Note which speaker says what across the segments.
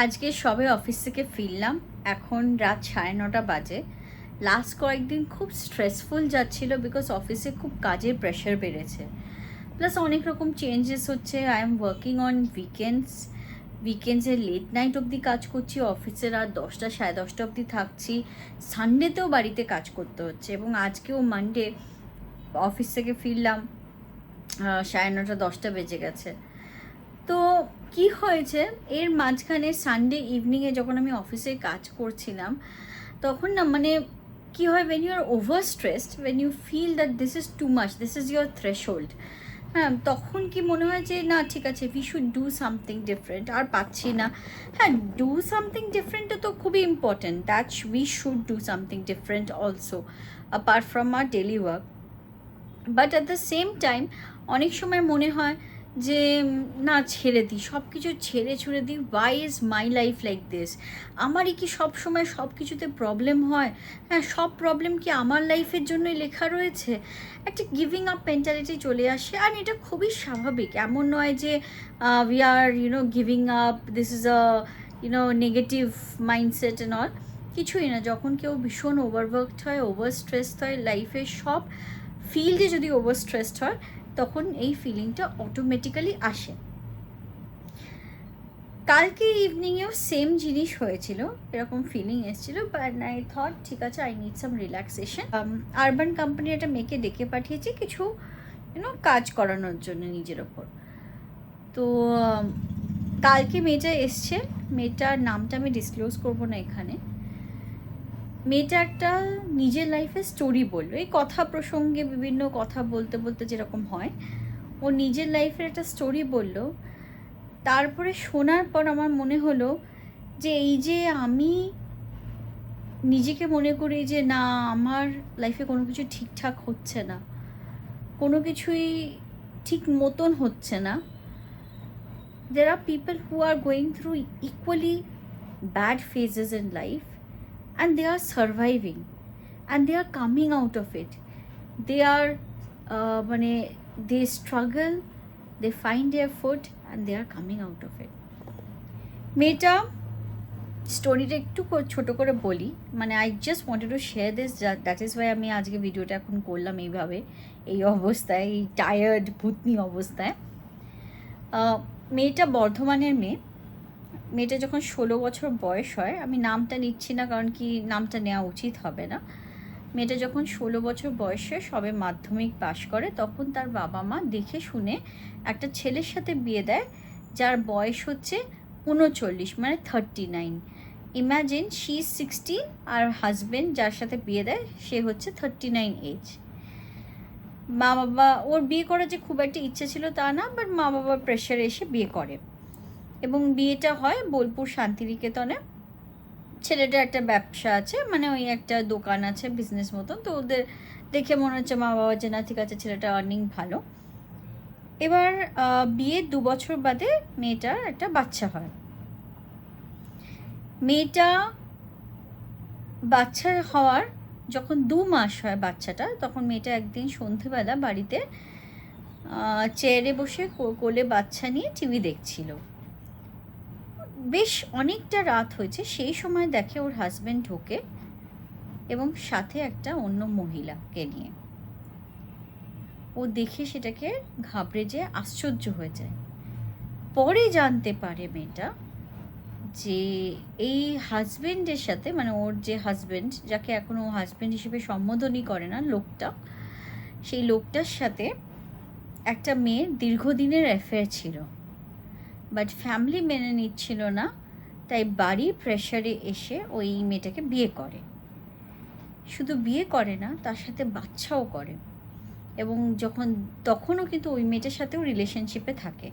Speaker 1: আজকে সবে অফিস থেকে ফিরলাম। এখন রাত 9:30 বাজে। লাস্ট কয়েকদিন খুব স্ট্রেসফুল যাচ্ছিল বিকজ অফিসে খুব কাজের প্রেশার বেড়েছে। প্লাস অনেক রকম চেঞ্জেস হচ্ছে। আই এম ওয়ার্কিং অন উইকেন্ডসে লেট নাইট অবধি কাজ করছি, অফিসে রাত 10টা 10:30 অবধি থাকছি, সানডেতেও বাড়িতে কাজ করতে হচ্ছে। এবং আজকেও মানডে অফিস থেকে ফিরলাম 9:30 10টা বেজে গেছে। তো কি হয়েছে, এর মাঝখানে সানডে ইভিনিংয়ে যখন আমি অফিসে কাজ করছিলাম তখন না মানে কি হয়, when you are over stressed, when you feel that this is too much, this is your threshold, হ্যাঁ, তখন কি মনে হয় যে না ঠিক আছে, we should do something different. আর পাচ্ছি না। হ্যাঁ, ডু সামথিং ডিফারেন্টটা তো খুবই important, that we should do something different also apart from our daily work. But at the same time অনেক সময় মনে হয় যে না, ছেড়ে দিই, সব কিছু ছেড়ে ছুড়ে দিই। Why is my life like this? আমারই কি সব সময় সব কিছুতে প্রবলেম হয়? হ্যাঁ, সব প্রবলেম কি আমার লাইফের জন্যই লেখা রয়েছে? একটা গিভিং আপ মেন্টালিটি চলে আসে। আর এটা খুবই স্বাভাবিক, এমন নয় যে we are giving up, this is a negative mindset and all. কিছুই না। যখন কেউ ভীষণ ওভারওয়ার্কড হয়, ওভার স্ট্রেসড হয়, লাইফের সব ফিল্ডে যদি ওভার স্ট্রেসড হয়, তখন এই ফিলিংটা অটোমেটিক্যালি আসে। কালকে ইভিনিংয়েও সেম জিনিস হয়েছিল, এরকম ফিলিং এসেছিলো। বাট আই থট ঠিক আছে, I need some relaxation. Urban company একটা মেয়েকে ডেকে পাঠিয়েছি কিছু কাজ করানোর জন্য নিজের ওপর। তো কালকে মেয়েটা এসছে, মেয়েটার নামটা আমি ডিসক্লোজ করবো না এখানে। মেয়েটা একটা নিজের লাইফের স্টোরি বললো, এই কথা প্রসঙ্গে বিভিন্ন কথা বলতে বলতে যেরকম হয়, ও নিজের লাইফের একটা স্টোরি বললো। তারপরে শোনার পর আমার মনে হলো যে এই যে আমি নিজেকে মনে করি যে না, আমার লাইফে কোনো কিছু ঠিকঠাক হচ্ছে না, কোনো কিছুই ঠিক মতন হচ্ছে না। there are people who are going through equally bad phases in life and they are surviving and they are coming out of it. They are they struggle, they find their foot and they are coming out of it. মেয়েটা স্টোরিটা একটু ছোটো করে বলি, মানে I just wanted to share this, that is Y আমি আজকে ভিডিওটা এখন করলাম এইভাবে, এই অবস্থায়, এই টায়ার্ড ভূতনি অবস্থায়। মেয়েটা বর্ধমানের মেয়ে। মেয়েটা যখন 16 বছর বয়স হয়, আমি নামটা নিচ্ছি না কারণ কি নামটা নেওয়া উচিত হবে না। মেয়েটা যখন 16 বছর বয়সে সবে মাধ্যমিক পাশ করে, তখন তার বাবা মা দেখে শুনে একটা ছেলের সাথে বিয়ে দেয় যার বয়স হচ্ছে 39, মানে 39। ইম্যাজিন, শি ইজ 16 আর হাজব্যান্ড যার সাথে বিয়ে দেয় সে হচ্ছে 39 এজ। মা বাবা, ওর বিয়ে করার যে খুব একটা ইচ্ছে ছিল তা না, বাট মা বাবার প্রেশারে এসে বিয়ে করে এবং বিয়েটা হয় বোলপুর শান্তিনিকেতনে। ছেলেটার একটা ব্যবসা আছে, মানে ওই একটা দোকান আছে বিজনেস মতন। তো ওদের দেখে মনে হচ্ছে মা বাবা যে না ঠিক আছে, ছেলেটা আর্নিং ভালো। এবার বিয়ের 2 বছর বাদে মেয়েটার একটা বাচ্চা হয়। মেয়েটা বাচ্চা হওয়ার যখন 2 মাস হয় বাচ্চাটা, তখন মেয়েটা একদিন সন্ধেবেলা বাড়িতে চেয়ারে বসে কোলে বাচ্চা নিয়ে টিভি দেখছিল। বেশ অনেকটা রাত হয়েছে, সেই সময় দেখে ওর হাজব্যান্ড ঢোকে এবং সাথে একটা অন্য মহিলাকে নিয়ে। ও দেখে সেটাকে ঘাবড়ে যেয়ে আশ্চর্য হয়ে যায়। পরে জানতে পারে মেয়েটা যে এই হাজব্যান্ডের সাথে, মানে ওর যে হাজব্যান্ড, যাকে এখনও ও হাজব্যান্ড হিসেবে সম্বোধনই করে না লোকটা, সেই লোকটার সাথে একটা মেয়ের দীর্ঘদিনের অ্যাফেয়ার ছিল। বাট ফ্যামিলি মেনে নিচ্ছিল না, তাই বাড়ির প্রেশারে এসে ওই মেয়েটাকে বিয়ে করে। শুধু বিয়ে করে না, তার সাথে বাচ্চাও করে। এবং তখনও কিন্তু ওই মেয়েটার সাথেও রিলেশনশিপে থাকে।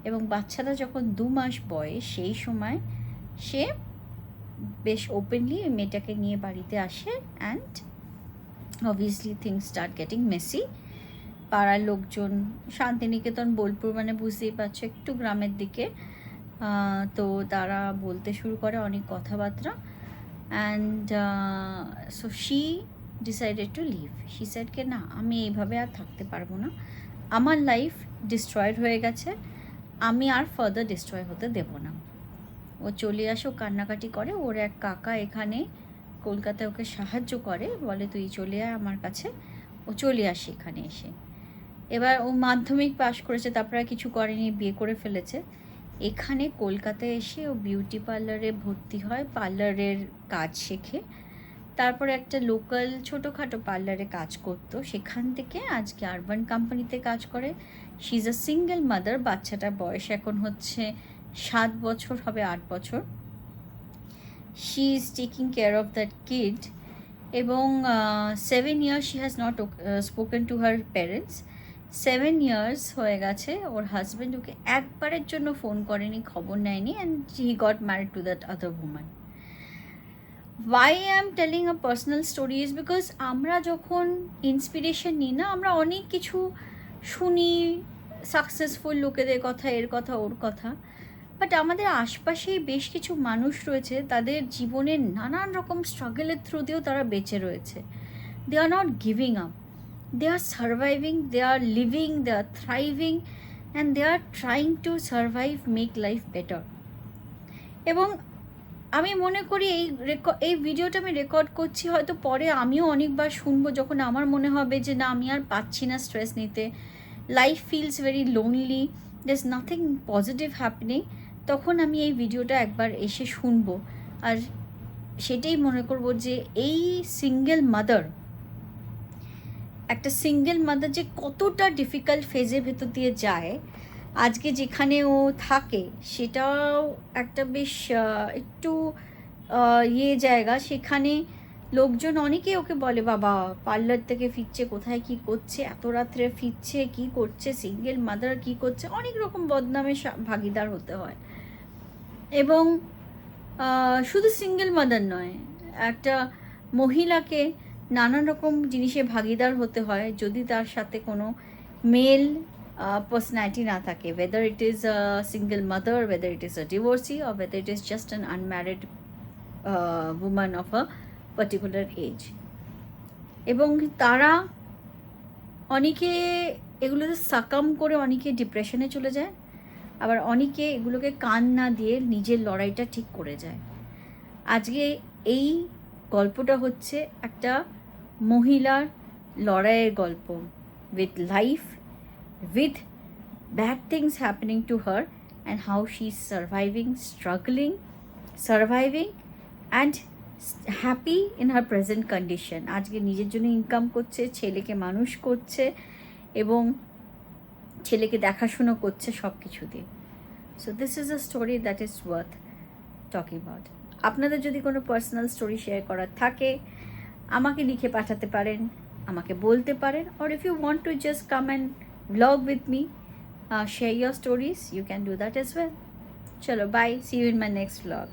Speaker 1: এবং বাচ্চাটা যখন 2 মাস বয়স, সেই সময় সে বেশ ওপেনলি ওই মেয়েটাকে নিয়ে বাড়িতে আসে। And obviously things start getting Messi. পাড়ার লোকজন, শান্তিনিকেতন বোলপুর মানে বুঝতেই পারছো একটু গ্রামের দিকে, তো তারা বলতে শুরু করে অনেক কথাবার্তা। And so she decided to leave. She said কে না, আমি এইভাবে আর থাকতে পারবো না, আমার লাইফ ডিস্ট্রয়েড হয়ে গেছে, আমি আর ফার্দার ডিস্ট্রয় হতে দেব না। ও চলে আসে, ও কান্নাকাটি করে। ওর এক কাকা এখানে কলকাতায় ওকে সাহায্য করে, বলে তুই চলে আয় আমার কাছে। ও চলে আসে এখানে এসে। এবার ও মাধ্যমিক পাশ করেছে, তারপর আর কিছু করেনি, বিয়ে করে ফেলেছে। এখানে কলকাতায় এসে ও বিউটি পার্লারে ভর্তি হয়, পার্লারের কাজ শেখে। তারপরে একটা লোকাল ছোটোখাটো পার্লারে কাজ করতো, সেখান থেকে আজকে আরবান কোম্পানিতে কাজ করে। She is a single mother. বাচ্চাটার বয়স এখন হচ্ছে 7 বছর, হবে 8 বছর। She is taking care of that kid. এবং 7 years she has not spoken to her parents. 7 years হয়ে গেছে, ওর হাজব্যান্ড ওকে একবারের জন্য ফোন করেনি, খবর নেয়নি, and he got married to that other woman. Why I am telling a personal story is because আমরা যখন ইন্সপিরেশন নিই না, আমরা অনেক কিছু শুনি, সাকসেসফুল লোকেদের কথা, এর কথা, ওর কথা, বাট আমাদের আশপাশেই বেশ কিছু মানুষ রয়েছে, তাদের জীবনের নানান রকম স্ট্রাগলের থ্রু দিয়েও তারা বেঁচে রয়েছে। They are not giving up, they are surviving, they are living, they are thriving, and they are trying to survive, make life better. এবং আমি মনে করি এই ভিডিওটা আমি রেকর্ড করছি, হয়তো পরে আমিও অনেকবার শুনবো, যখন আমার মনে হবে যে না, আমি আর পাচ্ছি না স্ট্রেস নিতে, life feels very lonely, there is nothing positive happening, তখন আমি এই ভিডিওটা একবার এসে শুনবো। আর সেটাই মনে করবো যে এই সিঙ্গেল মাদার, একটা সিঙ্গেল মাদার যে কতটা ডিফিকাল্ট ফেজের ভেতর দিয়ে যায়, আজকে যেখানে ও থাকে সেটাও একটা বেশ একটু জায়গা, সেখানে লোকজন অনেকেই ওকে বলে বাবা পার্লার থেকে ফিরছে, কোথায় কি করছে, এত রাত্রে ফিরছে, কি করছে, সিঙ্গেল মাদার কি করছে, অনেক রকম বদনামে ভাগিদার হতে হয়। এবং শুধু সিঙ্গেল মাদার নয়, একটা মহিলাকে নানান রকম জিনিসে ভাগিদার হতে হয় যদি তার সাথে কোনো মেল personality না থাকে, whether it is a single mother, whether it is a divorcee, or whether it is just an unmarried woman of a particular age. এবং তারা অনেকে এগুলোতে সাকাম করে অনেকে ডিপ্রেশনে চলে যায়, আবার অনেকে এগুলোকে কান না দিয়ে নিজের লড়াইটা ঠিক করে যায়। আজকে এই গল্পটা হচ্ছে একটা মহিলার লড়াইয়ের গল্প, with life, with bad things happening to her, and how she's surviving, struggling, surviving, and happy in her present condition. আজকে নিজের জন্য ইনকাম করছে, ছেলেকে মানুষ করছে এবং ছেলেকে দেখাশুনো করছে সব কিছু দিয়ে। So this is a story that is worth talking about. আপনাদের যদি কোনো পার্সোনাল স্টোরি শেয়ার করার থাকে আমাকে লিখে পাঠাতে পারেন, আমাকে বলতে পারেন, or if you want to just come and vlog with me, share your stories, you can do that as well. Chalo, bye, see you in my next vlog.